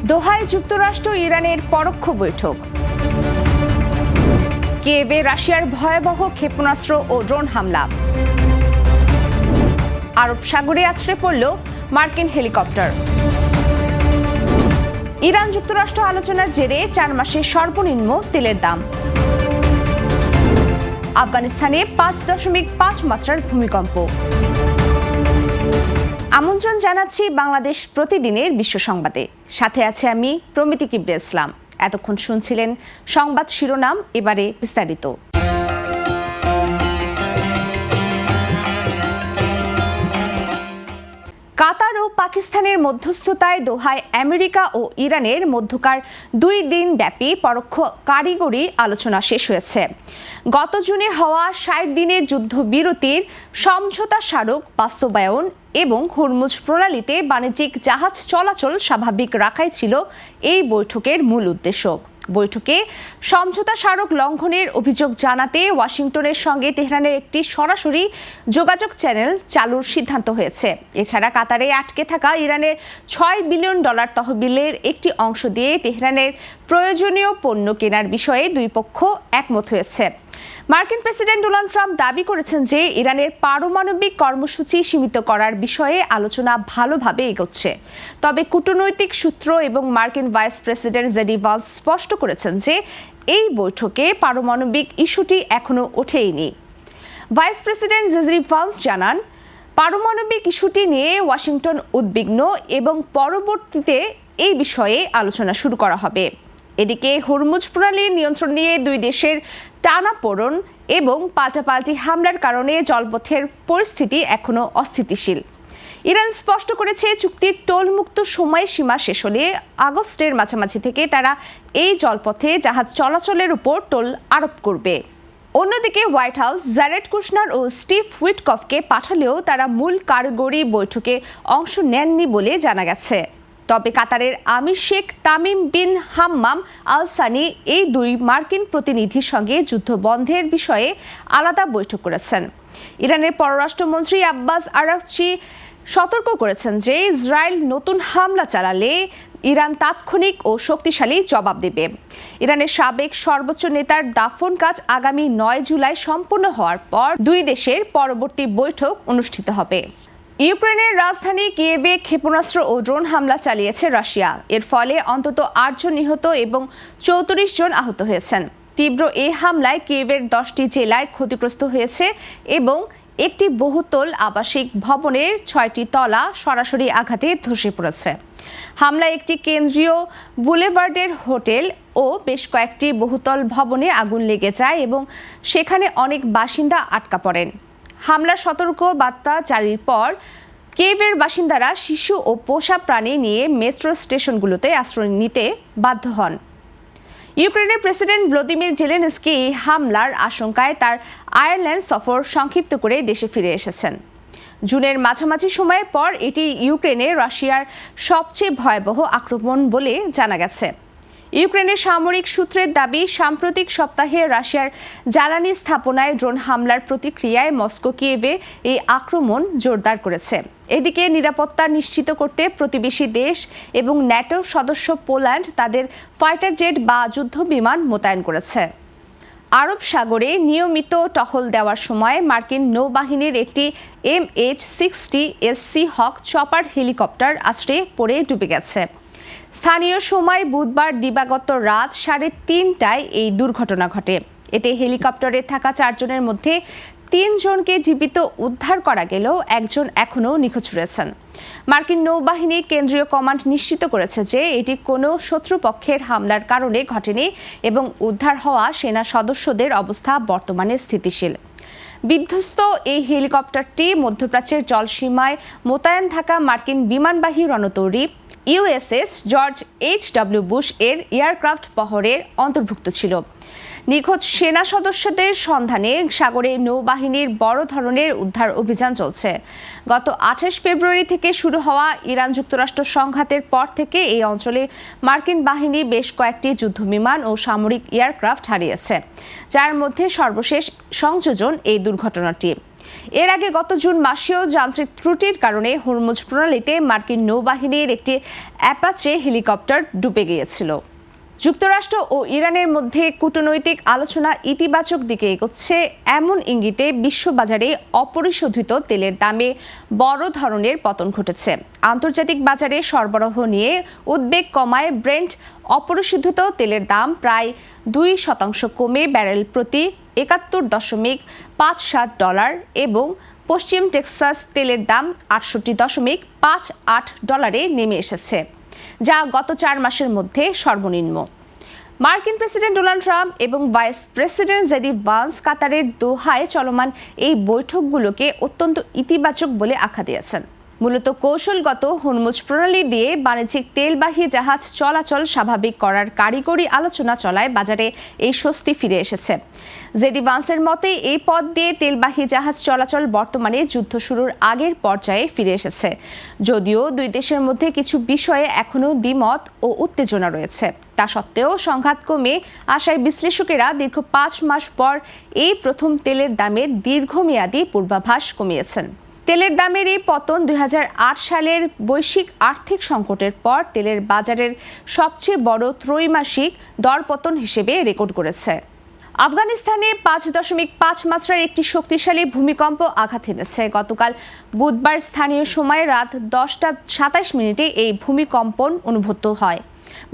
দোহায় যুক্তরাষ্ট্র ইরানের পরোক্ষ বৈঠক। কিয়েভে রাশিয়ার ভয়াবহ ক্ষেপণাস্ত্র ও ড্রোন হামলা। আরব সাগরে আছড়ে পড়ল মার্কিন হেলিকপ্টার। ইরান যুক্তরাষ্ট্র আলোচনার জেরে 4 মাসে সর্বনিম্ন তেলের দাম। আফগানিস্তানে 5.5 মাত্রার ভূমিকম্প। আমন্ত্রণ জানাচ্ছি বাংলাদেশ প্রতিদিনের বিশ্ব সংবাদে। সাথে আছে আমি প্রমিতি কিবরিয়া ইসলাম। এতক্ষণ শুনছিলেন সংবাদ শিরোনাম, এবারে বিস্তারিত। কাতার ও পাকিস্তানের মধ্যস্থতায় দোহায় আমেরিকা ও ইরানের মধ্যকার 2 দিন ব্যাপী পরোক্ষ কারিগরি আলোচনা শেষ হয়েছে। গত জুনে হওয়া 60 দিনের যুদ্ধবিরতির সমঝোতা স্মারক বাস্তবায়ন এবং হরমুজ প্রণালীতে বাণিজ্যিক জাহাজ চলাচল স্বাভাবিক রাখাই ছিল এই বৈঠকের মূল উদ্দেশ্য। বৈঠকে সমঝোতা স্মারক লঙ্ঘনের অভিযোগ জানাতে ওয়াশিংটনের সঙ্গে তেহরানের একটি সরাসরি যোগাযোগ চ্যানেল চালুর সিদ্ধান্ত হয়েছে। এছাড়া কাতারে আটকে থাকা ইরানের $6 বিলিয়ন তহবিলের একটি অংশ দিয়ে তেহরানের প্রয়োজনীয় পণ্য কেনার বিষয়ে দুই পক্ষ একমত হয়েছে। মার্কিন প্রেসিডেন্ট ডোনাল্ড ট্রাম্প দাবি করেছেন যে ইরানের পারমাণবিক কর্মসূচি সীমিত করার বিষয়ে আলোচনা ভালোভাবে এগোচ্ছে। তবে কূটনৈতিক সূত্র এবং মার্কিন ভাইস প্রেসিডেন্ট জেডি ভান্স স্পষ্ট করেছেন যে এই বৈঠকে পারমাণবিক ইস্যুটি এখনো ওঠেনি। ভাইস প্রেসিডেন্ট জেডি ভান্স জানান, পারমাণবিক ইস্যুটি নিয়ে ওয়াশিংটন উদ্বিগ্ন এবং পরবর্তীতে এই বিষয়ে আলোচনা শুরু করা হবে। এদিকে হরমুজ প্রণালীর নিয়ন্ত্রণ নিয়ে দুই দেশের টানাপোড়েন এবং পাল্টাপাল্টি হামলার কারণে জলপথের পরিস্থিতি এখনো অস্থিতিশীল। ইরান স্পষ্ট করেছে চুক্তির টোলমুক্ত সময়সীমা শেষ হলে আগস্টের মাঝামাঝি থেকে তারা এই জলপথে জাহাজ চলাচলের উপর টোল আরোপ করবে। অন্যদিকে হোয়াইট হাউস জ্যারেড কুশনার ও স্টিভ উইটকফকে পাঠালেও তারা মূল কারিগরি বৈঠকে অংশ নেননি বলে জানা গেছে। তবে কাতারের আমির শেখ তামিম বিন হাম্মাম আল সানি এই দুই মার্কিন প্রতিনিধির সঙ্গে যুদ্ধ বন্ধের বিষয়ে আলাদা বৈঠক করেছেন। ইরানের পররাষ্ট্রমন্ত্রী আব্বাস আরাগচি সতর্ক করেছেন যে ইসরায়েল নতুন হামলা চালালে ইরান তাৎক্ষণিক ও শক্তিশালী জবাব দেবে। ইরানের সাবেক সর্বোচ্চ নেতার দাফন কাজ আগামী 9 জুলাই সম্পন্ন হওয়ার পর দুই দেশের পরবর্তী বৈঠক অনুষ্ঠিত হবে। ইউক্রেনের রাজধানী কিয়েভে ক্ষেপণাস্ত্র ও ড্রোন হামলা চালিয়েছে রাশিয়া। এর ফলে অন্তত 8 জন নিহত এবং 34 জন আহত হয়েছেন। তীব্র এই হামলায় কিয়েভের 10টি জেলায় ক্ষতিগ্রস্ত হয়েছে এবং একটি বহুতল আবাসিক ভবনের 6টি তলা সরাসরি আঘাতে ধসে পড়েছে। হামলায় একটি কেন্দ্রীয় বুলেভার্ডের হোটেল ও বেশ কয়েকটি বহুতল ভবনে আগুন লেগে যায় এবং সেখানে অনেক বাসিন্দা আটকা পড়েন। হামলার সতর্ক বার্তা জারির পর কিয়েভের বাসিন্দারা শিশু ও পোষা প্রাণী নিয়ে মেট্রো স্টেশনগুলোতে আশ্রয় নিতে বাধ্য হন। ইউক্রেনের প্রেসিডেন্ট ভলোদিমির জেলেনস্কি এই হামলার আশঙ্কায় তার আয়ারল্যান্ড সফর সংক্ষিপ্ত করে দেশে ফিরে এসেছেন। জুনের মাঝামাঝি সময়ের পর এটি ইউক্রেনে রাশিয়ার সবচেয়ে ভয়াবহ আক্রমণ বলে জানা গেছে। ইউক্রেনের সামরিক সূত্রের দাবি, সাম্প্রতিক সপ্তাহে রাশিয়ার জ্বালানি স্থাপনায় ড্রোন হামলার প্রতিক্রিয়ায় মস্কো কিয়েভে এই আক্রমণ জোরদার করেছে। এদিকে নিরাপত্তা নিশ্চিত করতে প্রতিবেশী দেশ এবং ন্যাটো সদস্য পোল্যান্ড তাদের ফাইটার জেট বা যুদ্ধ বিমান মোতায়েন করেছে। আরব সাগরে নিয়মিত টহল দেওয়ার সময় মার্কিন নৌবাহিনীর একটি MH-60 হক চপার হেলিকপ্টার আছড়ে পড়ে ডুবে গেছে। স্থানীয় সময় বুধবার দিবাগত রাত 3:30টায় এই দুর্ঘটনা ঘটে। এতে হেলিকপ্টারে থাকা 4 জনের মধ্যে 3 জনকে জীবিত উদ্ধার করা গেলেও একজন এখনও নিখোঁজ রয়েছেন। মার্কিন নৌবাহিনীর কেন্দ্রীয় কমান্ড নিশ্চিত করেছে যে এটি কোনো শত্রুপক্ষের হামলার কারণে ঘটেনি এবং উদ্ধার হওয়া সেনা সদস্যদের অবস্থা বর্তমানে স্থিতিশীল। বিধ্বস্ত এই হেলিকপ্টারটি মধ্যপ্রাচ্যের জলসীমায় মোতায়েন থাকা মার্কিন বিমানবাহী রণতরী USS জর্জ H.W. বুশ এর এয়ারক্রাফট বহরের অন্তর্ভুক্ত ছিল। নিখোঁজ সেনা সদস্যদের সন্ধানে সাগরে নৌবাহিনীর বড় ধরনের উদ্ধার অভিযান চলছে। গত 28 ফেব্রুয়ারি থেকে শুরু হওয়া ইরান যুক্তরাষ্ট্র সংঘাতের পর থেকে এই অঞ্চলে মার্কিন বাহিনী বেশ কয়েকটি যুদ্ধবিমান ও সামরিক এয়ারক্রাফট হারিয়েছে, যার মধ্যে সর্বশেষ সংযোজন এই দুর্ঘটনাটি। এর আগে গত জুন মাসেও যান্ত্রিক ত্রুটির কারণে হরমুজ প্রণালীতে মার্কিন নৌবাহিনীর একটি অ্যাপাচে হেলিকপ্টার ডুবে গিয়েছিল। যুক্তরাষ্ট্র ও ইরানের মধ্যে কূটনৈতিক আলোচনা ইতিবাচক দিকে এগোচ্ছে এমন ইঙ্গিতে বিশ্ববাজারে অপরিশোধিত তেলের দামে বড় ধরনের পতন ঘটেছে। আন্তর্জাতিক বাজারে সরবরাহ নিয়ে উদ্বেগ কমায় ব্রেন্ট অপরিশোধিত তেলের দাম প্রায় 2% কমে ব্যারেল প্রতি $71.57 এবং পশ্চিম টেক্সাস তেলের দাম $68.58 নেমে এসেছে, যা গত 4 মাসের মধ্যে সর্বনিম্ন। মার্কিন প্রেসিডেন্ট ডোনাল্ড ট্রাম্প এবং ভাইস প্রেসিডেন্ট জেডি ভান্স কাতারের দোহায় চলমান এই বৈঠকগুলোকে অত্যন্ত ইতিবাচক বলে আখ্যা দিয়েছেন। মূলত কৌশলগত হরমুজ প্রণালী দিয়ে বাণিজ্যিক তেলবাহী জাহাজ চলাচল স্বাভাবিক করার কারিগরি আলোচনা চলায় বাজারে এই স্বস্তি ফিরে এসেছে। জেডি ভান্সের মতে এই পথ দিয়ে তেলবাহী জাহাজ চলাচল বর্তমানে যুদ্ধ শুরুর আগের পর্যায়ে ফিরে এসেছে, যদিও দুই দেশের মধ্যে কিছু বিষয়ে এখনও দ্বিমত ও উত্তেজনা রয়েছে। তা সত্ত্বেও সংঘাত কমে আসায় বিশ্লেষকেরা দীর্ঘ 5 মাস পর এই প্রথম তেলের দামের দীর্ঘমেয়াদী পূর্বাভাস কমিয়েছেন। তেলের দামের এই পতন 2008 সালের বৈশ্বিক আর্থিক সংকটের পর তেলের বাজারের সবচেয়ে বড় ত্রৈমাসিক দরপতন হিসেবে রেকর্ড করেছে। আফগানিস্তানে 5.5 মাত্রার একটি শক্তিশালী ভূমিকম্প আঘাত এনেছে। গতকাল বুধবার স্থানীয় সময় রাত 10:27 এই ভূমিকম্পন অনুভূত হয়।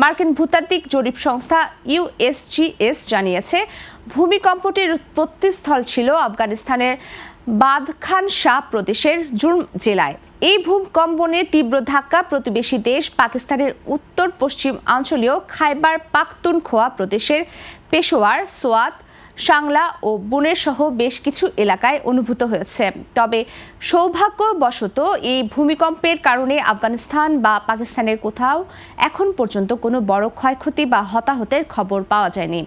মার্কিন ভূতাত্ত্বিক জরিপ সংস্থা ইউএসজিএস জানিয়েছে, ভূমিকম্পটির উৎপত্তিস্থল ছিল আফগানিস্তানের বাদখান শাহ প্রদেশের জুর্ম জেলায়। এই ভূকম্পনের তীব্র ধাক্কা প্রতিবেশী দেশ পাকিস্তানের উত্তর পশ্চিম অঞ্চলীয় খাইবার পাখতুনখোয়া প্রদেশের পেশোয়ার, সোয়াত, সাংলা ও বুনের সহ বেশ কিছু এলাকায় অনুভূত হয়েছে। তবে সৌভাগ্যবশত এই ভূমিকম্পের কারণে আফগানিস্তান বা পাকিস্তানের কোথাও এখন পর্যন্ত কোনো বড় ক্ষয়ক্ষতি বা হতাহতের খবর পাওয়া যায়নি।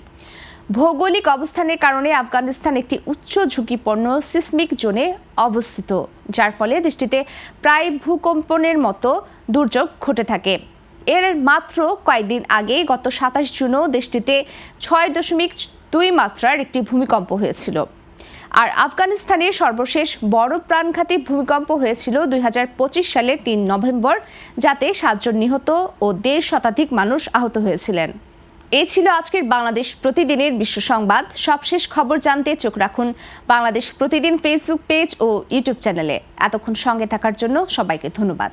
ভৌগোলিক অবস্থানের কারণে আফগানিস্তান একটি উচ্চ ঝুঁকিপূর্ণ সিসমিক জোনে অবস্থিত, যার ফলে দেশটিতে প্রায় ভূকম্পনের মতো দুর্যোগ ঘটে থাকে। এর মাত্র কয়েকদিন আগে গত 27 জুনও দেশটিতে 6.2 মাত্রার একটি ভূমিকম্প হয়েছিল। আর আফগানিস্তানের সর্বশেষ বড় প্রাণঘাতী ভূমিকম্প হয়েছিল 2025 সালের 3 নভেম্বর, যাতে 7 জন নিহত ও 1.5 শতাধিক মানুষ আহত হয়েছিলেন। এই ছিল আজকের বাংলাদেশ প্রতিদিনের বিশ্ব সংবাদ। সবশেষ খবর জানতে চোখ রাখুন বাংলাদেশ প্রতিদিন ফেসবুক পেজ ও ইউটিউব চ্যানেলে। এতক্ষণ সঙ্গে থাকার জন্য সবাইকে ধন্যবাদ।